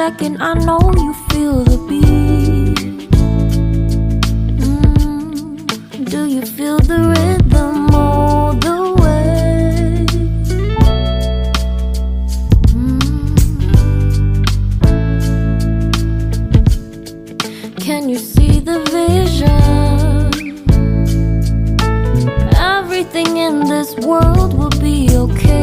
second I know you feel the beat. Do you feel the rhythm all the way? Can you see the vision? Everything in this world will be okay.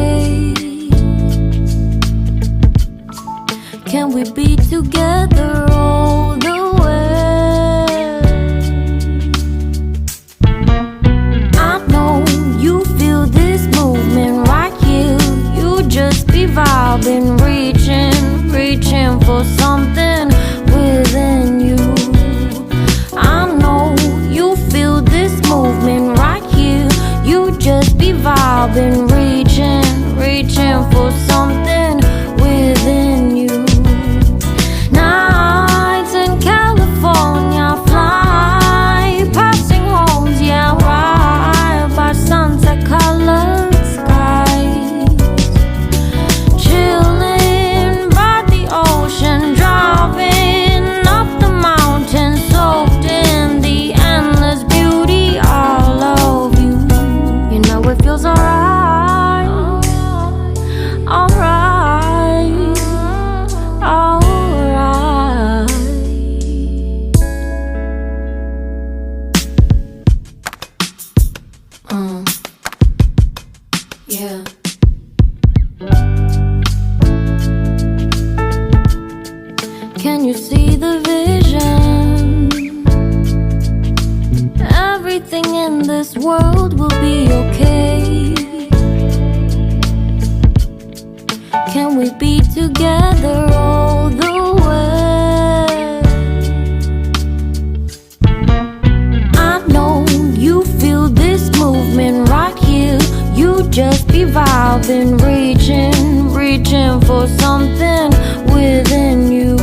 Can we be together all the way? I know you feel this movement right here. You just be vibing, reaching for something within you. I know you feel this movement right here. You just be vibing, reaching for something within you. Nights in California, fly passing homes, yeah, right by sunset colored skies. Chilling by the ocean, driving up the mountain, soaked in the endless beauty all of you. You know it feels alright, alright, alright. Yeah. Can you see the vision? Everything in this world will be okay. Can we be together all the way? I know you feel this movement right here. You just be vibing, reaching for something within you.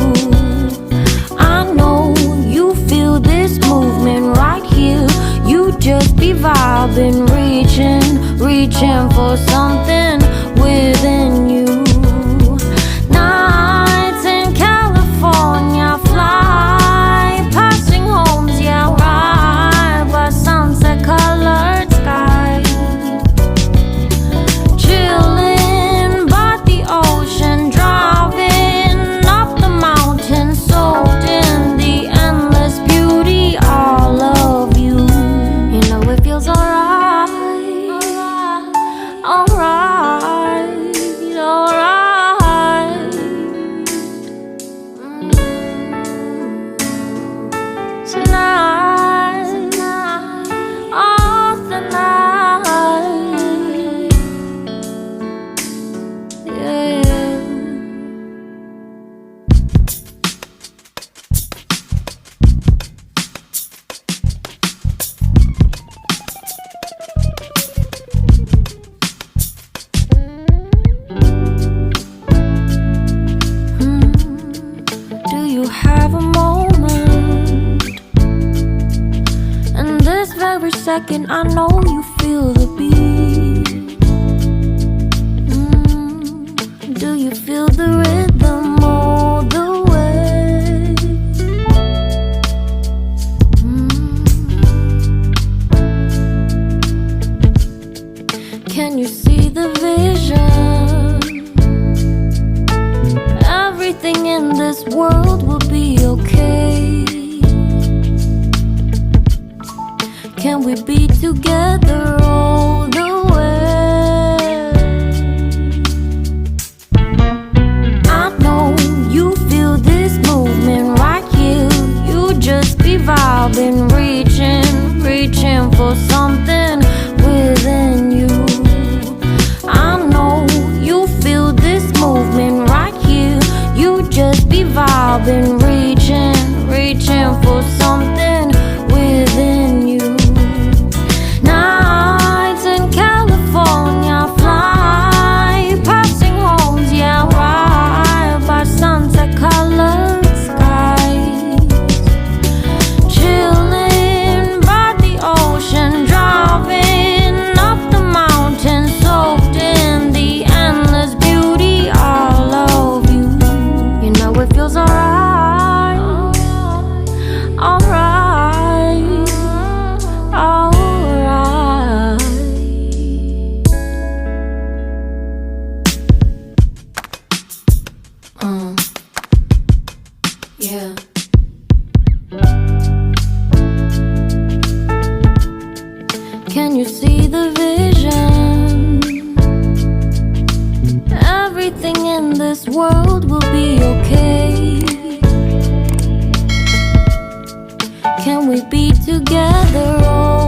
I know you feel this movement right here. You just be vibing, reaching for something within you. Nights in California, fly passing homes, yeah, right by sunset colored skies. Chilling by the ocean, driving up the mountain, soaked in the endless beauty all of you. You know it feels alright, alright, alright. Tonight, oh tonight, yeah. Do you have a moment? In this very second I know you feel the beat. Do you feel the rhythm all the way? Can you see the vision? Everything in this world will be okay. Can we be together all the way? I know you feel this movement right here. You just be vibing, reaching for something within you. I know you feel this movement right here. You just be vibing, reaching for something within you. Now Yeah. Can you see the vision? Everything in this world will be okay. Can we be together?